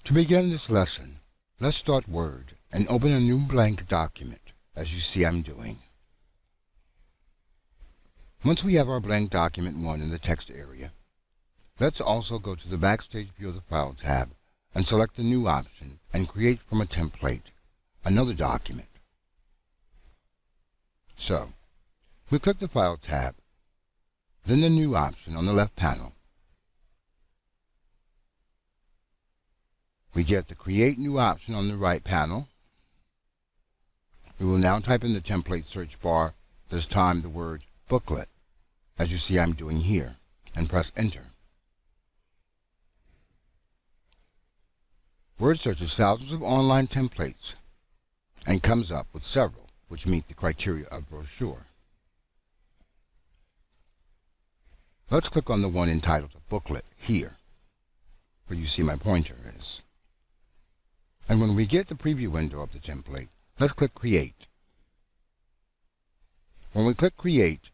To begin this lesson, let's start Word and open a new blank document, as you see I'm doing. Once we have our blank document 1 in the text area, let's also go to the Backstage View of the File tab and select the New option and create from a template another document. So, we click the File tab, then the New option on the left panel. We get the Create New option on the right panel. We will now type in the template search bar, this time the word booklet, as you see I'm doing here, and press Enter. Word searches thousands of online templates and comes up with several which meet the criteria of brochure. Let's click on the one entitled Booklet here, where you see my pointer is. And when we get the preview window of the template, let's click Create. When we click Create,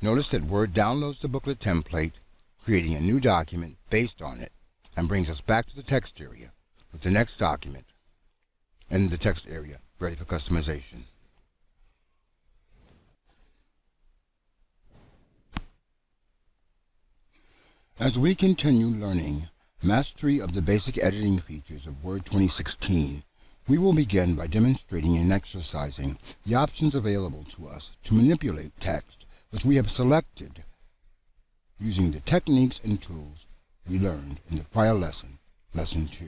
notice that Word downloads the booklet template, creating a new document based on it, and brings us back to the text area with the next document in the text area ready for customization. As we continue learning mastery of the basic editing features of Word 2016, we will begin by demonstrating and exercising the options available to us to manipulate text which we have selected using the techniques and tools we learned in the prior lesson, Lesson 2.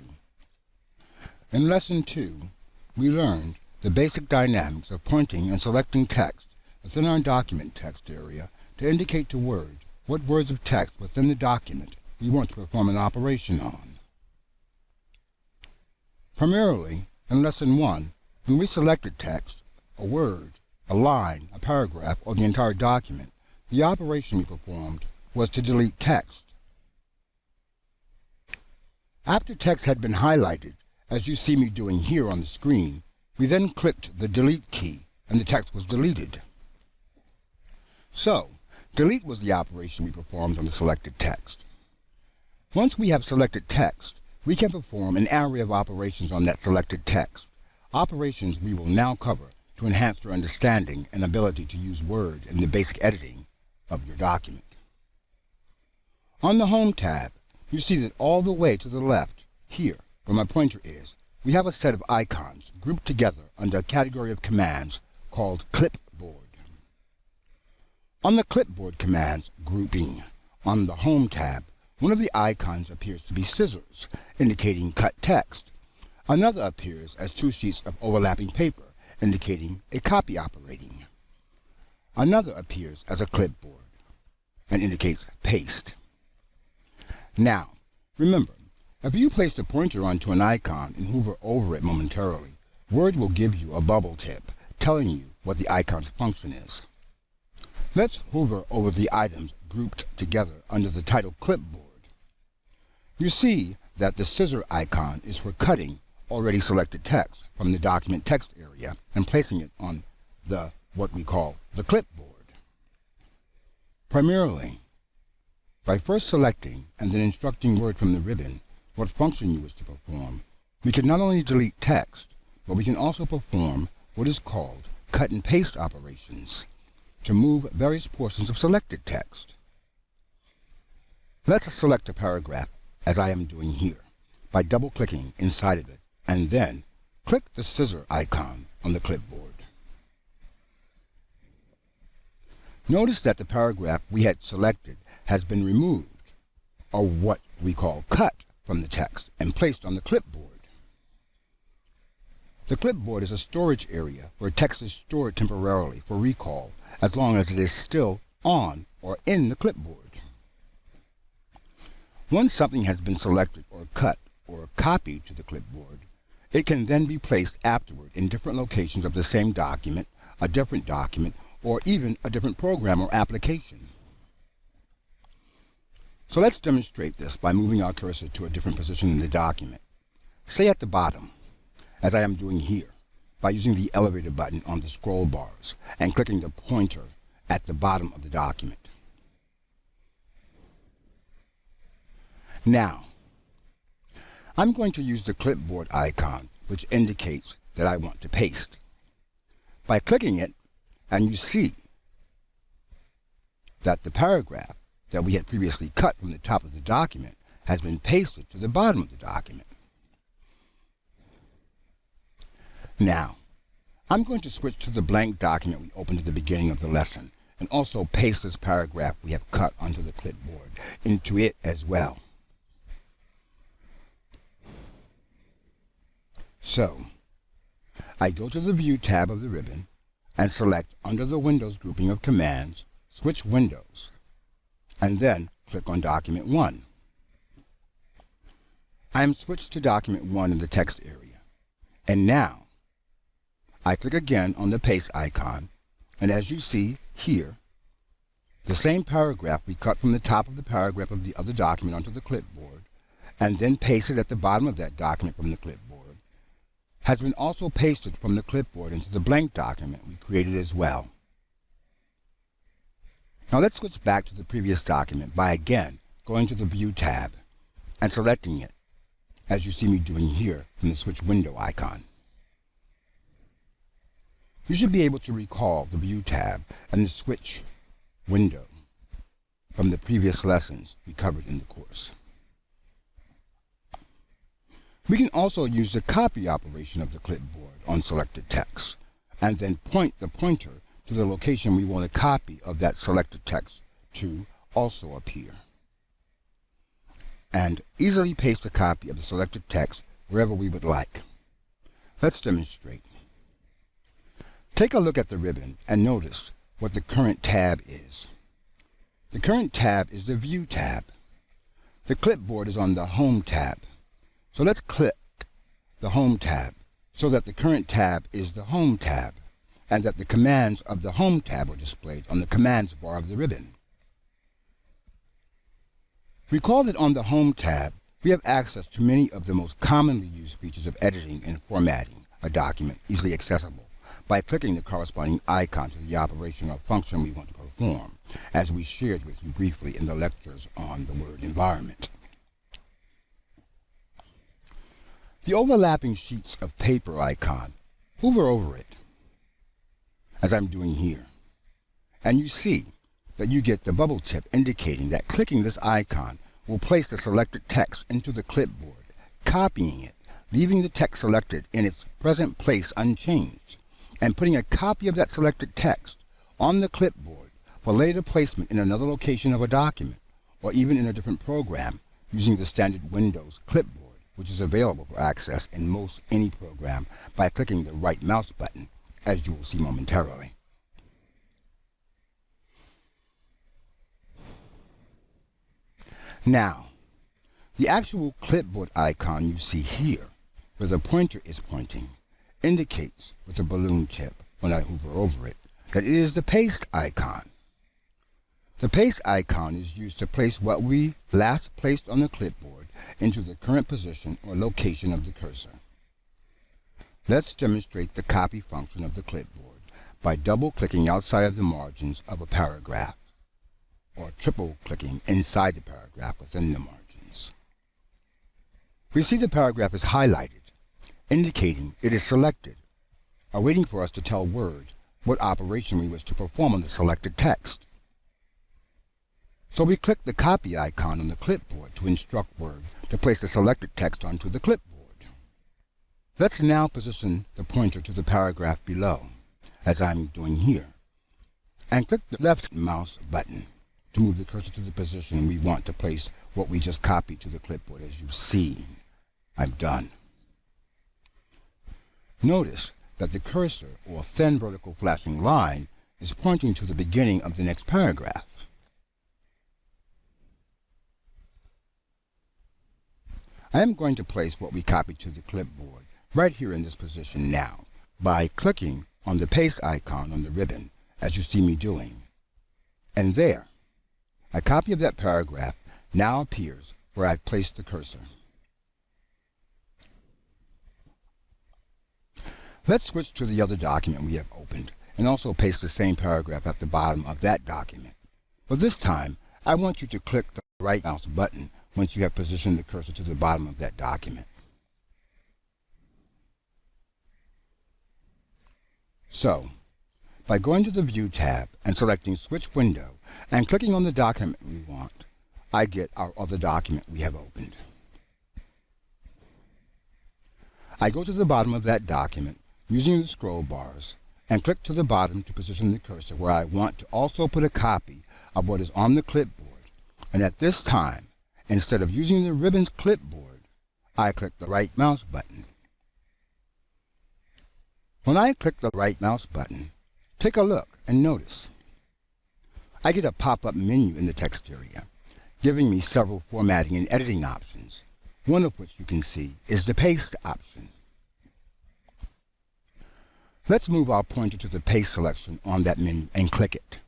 In Lesson 2, we learned the basic dynamics of pointing and selecting text within our document text area to indicate to Word what words of text within the document we want to perform an operation on. Primarily, in Lesson 1, when we selected text, a word, a line, a paragraph, or the entire document, the operation we performed was to delete text. After text had been highlighted, as you see me doing here on the screen, we then clicked the Delete key, and the text was deleted. So, delete was the operation we performed on the selected text. Once we have selected text, we can perform an array of operations on that selected text, operations we will now cover to enhance your understanding and ability to use Word in the basic editing of your document. On the Home tab, you see that all the way to the left, here, where my pointer is, we have a set of icons grouped together under a category of commands called Clipboard. On the Clipboard commands grouping, on the Home tab, one of the icons appears to be scissors, indicating cut text. Another appears as two sheets of overlapping paper, indicating a copy operating. Another appears as a clipboard and indicates paste. Now, remember, if you place the pointer onto an icon and hover over it momentarily, Word will give you a bubble tip telling you what the icon's function is. Let's hover over the items grouped together under the title Clipboard. You see that the scissor icon is for cutting already selected text from the document text area and placing it on what we call the clipboard. Primarily, by first selecting and then instructing Word from the ribbon what function you wish to perform, we can not only delete text, but we can also perform what is called cut and paste operations to move various portions of selected text. Let's select a paragraph, as I am doing here, by double-clicking inside of it, and then click the scissor icon on the clipboard. Notice that the paragraph we had selected has been removed, or what we call cut from the text, and placed on the clipboard. The clipboard is a storage area where text is stored temporarily for recall as long as it is still on or in the clipboard. Once something has been selected or cut or copied to the clipboard, it can then be placed afterward in different locations of the same document, a different document, or even a different program or application. So let's demonstrate this by moving our cursor to a different position in the document. Say at the bottom, as I am doing here, by using the elevator button on the scroll bars and clicking the pointer at the bottom of the document. Now, I'm going to use the clipboard icon, which indicates that I want to paste. By clicking it, and you see that the paragraph that we had previously cut from the top of the document has been pasted to the bottom of the document. Now, I'm going to switch to the blank document we opened at the beginning of the lesson and also paste this paragraph we have cut onto the clipboard into it as well. So, I go to the View tab of the ribbon and select under the Windows grouping of commands, switch Windows, and then click on Document 1. I am switched to Document 1 in the text area, and now I click again on the paste icon, and as you see here, the same paragraph we cut from the top of the paragraph of the other document onto the clipboard, and then pasted at the bottom of that document from the clipboard, has been also pasted from the clipboard into the blank document we created as well. Now let's switch back to the previous document by again going to the View tab and selecting it, as you see me doing here from the Switch Window icon. You should be able to recall the View tab and the Switch Window from the previous lessons we covered in the course. We can also use the copy operation of the clipboard on selected text, and then point the pointer to the location we want a copy of that selected text to also appear, and easily paste a copy of the selected text wherever we would like. Let's demonstrate. Take a look at the ribbon and notice what the current tab is. The current tab is the View tab. The clipboard is on the Home tab. So let's click the Home tab so that the current tab is the Home tab and that the commands of the Home tab are displayed on the Commands bar of the ribbon. Recall that on the Home tab, we have access to many of the most commonly used features of editing and formatting a document easily accessible by clicking the corresponding icon to the operation or function we want to perform, as we shared with you briefly in the lectures on the Word environment. The overlapping sheets of paper icon, hover over it, as I'm doing here, and you see that you get the bubble tip indicating that clicking this icon will place the selected text into the clipboard, copying it, leaving the text selected in its present place unchanged, and putting a copy of that selected text on the clipboard for later placement in another location of a document, or even in a different program using the standard Windows clipboard, which is available for access in most any program by clicking the right mouse button, as you will see momentarily. Now, the actual clipboard icon you see here, where the pointer is pointing, indicates with a balloon tip, when I hover over it, that it is the paste icon. The paste icon is used to place what we last placed on the clipboard into the current position or location of the cursor. Let's demonstrate the copy function of the clipboard by double-clicking outside of the margins of a paragraph, or triple-clicking inside the paragraph within the margins. We see the paragraph is highlighted, indicating it is selected, or waiting for us to tell Word what operation we wish to perform on the selected text. So we click the copy icon on the clipboard to instruct Word to place the selected text onto the clipboard. Let's now position the pointer to the paragraph below, as I'm doing here, and click the left mouse button to move the cursor to the position we want to place what we just copied to the clipboard. As you see, I'm done. Notice that the cursor, or thin vertical flashing line, is pointing to the beginning of the next paragraph. I am going to place what we copied to the clipboard right here in this position now by clicking on the paste icon on the ribbon, as you see me doing. And there, a copy of that paragraph now appears where I've placed the cursor. Let's switch to the other document we have opened and also paste the same paragraph at the bottom of that document. But this time, I want you to click the right mouse button once you have positioned the cursor to the bottom of that document. So, by going to the View tab and selecting Switch Window and clicking on the document we want, I get our other document we have opened. I go to the bottom of that document using the scroll bars and click to the bottom to position the cursor where I want to also put a copy of what is on the clipboard. And at this time, instead of using the ribbon's clipboard, I click the right mouse button. When I click the right mouse button, take a look and notice. I get a pop-up menu in the text area, giving me several formatting and editing options, one of which you can see is the paste option. Let's move our pointer to the paste selection on that menu and click it.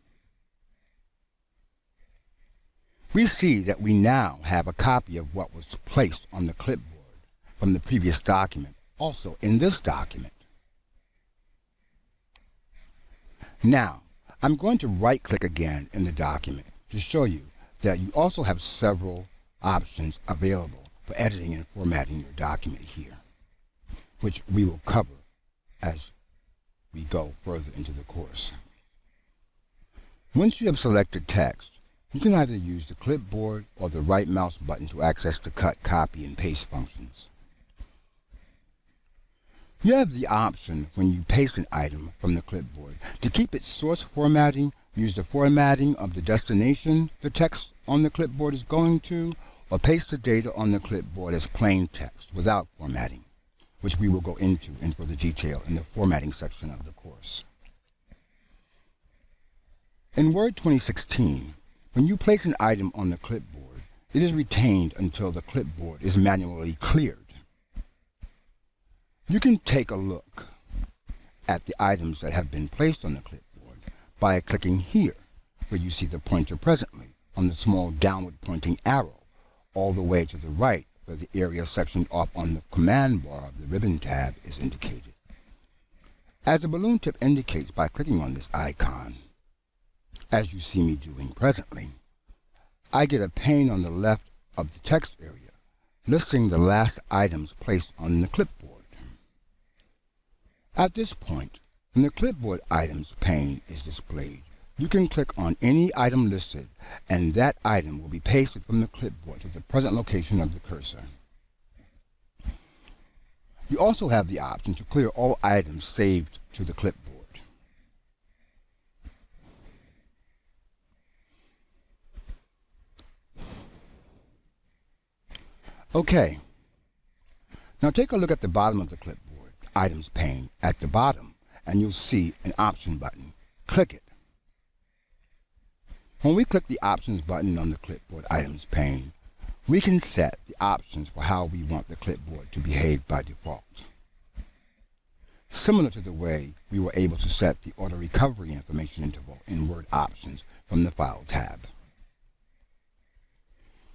We see that we now have a copy of what was placed on the clipboard from the previous document, also in this document. Now, I'm going to right-click again in the document to show you that you also have several options available for editing and formatting your document here, which we will cover as we go further into the course. Once you have selected text, you can either use the clipboard or the right mouse button to access the cut, copy, and paste functions. You have the option when you paste an item from the clipboard to keep its source formatting, use the formatting of the destination the text on the clipboard is going to, or paste the data on the clipboard as plain text without formatting, which we will go into in further detail in the formatting section of the course. In Word 2016, when you place an item on the clipboard, it is retained until the clipboard is manually cleared. You can take a look at the items that have been placed on the clipboard by clicking here, where you see the pointer presently, on the small downward pointing arrow, all the way to the right, where the area sectioned off on the command bar of the ribbon tab is indicated. As the balloon tip indicates by clicking on this icon, as you see me doing presently, I get a pane on the left of the text area listing the last items placed on the clipboard. At this point, when the clipboard items pane is displayed, you can click on any item listed and that item will be pasted from the clipboard to the present location of the cursor. You also have the option to clear all items saved to the clipboard. Okay, now take a look at the bottom of the clipboard items pane at the bottom and you'll see an option button. Click it. When we click the options button on the clipboard items pane, we can set the options for how we want the clipboard to behave by default. Similar to the way we were able to set the auto recovery information interval in Word options from the File tab.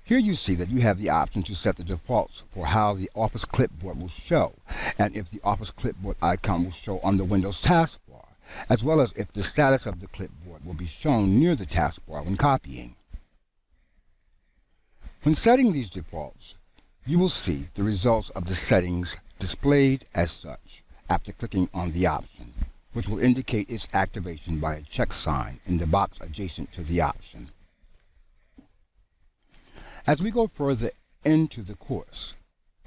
Here you see that you have the option to set the defaults for how the Office clipboard will show, and if the Office clipboard icon will show on the Windows taskbar, as well as if the status of the clipboard will be shown near the taskbar when copying. When setting these defaults, you will see the results of the settings displayed as such after clicking on the option, which will indicate its activation by a check sign in the box adjacent to the option. As we go further into the course,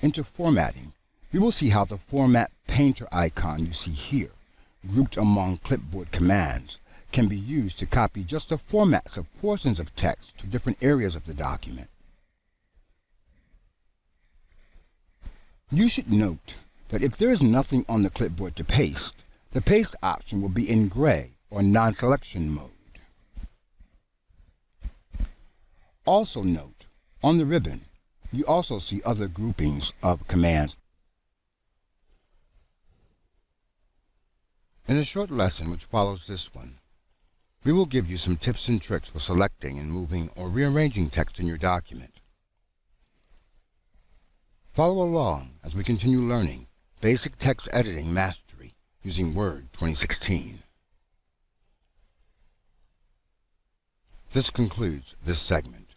into formatting, we will see how the Format Painter icon you see here, grouped among clipboard commands, can be used to copy just the formats of portions of text to different areas of the document. You should note that if there is nothing on the clipboard to paste, the paste option will be in gray or non-selection mode. Also note, on the ribbon, you also see other groupings of commands. In a short lesson which follows this one, we will give you some tips and tricks for selecting and moving or rearranging text in your document. Follow along as we continue learning basic text editing mastery using Word 2016. This concludes this segment.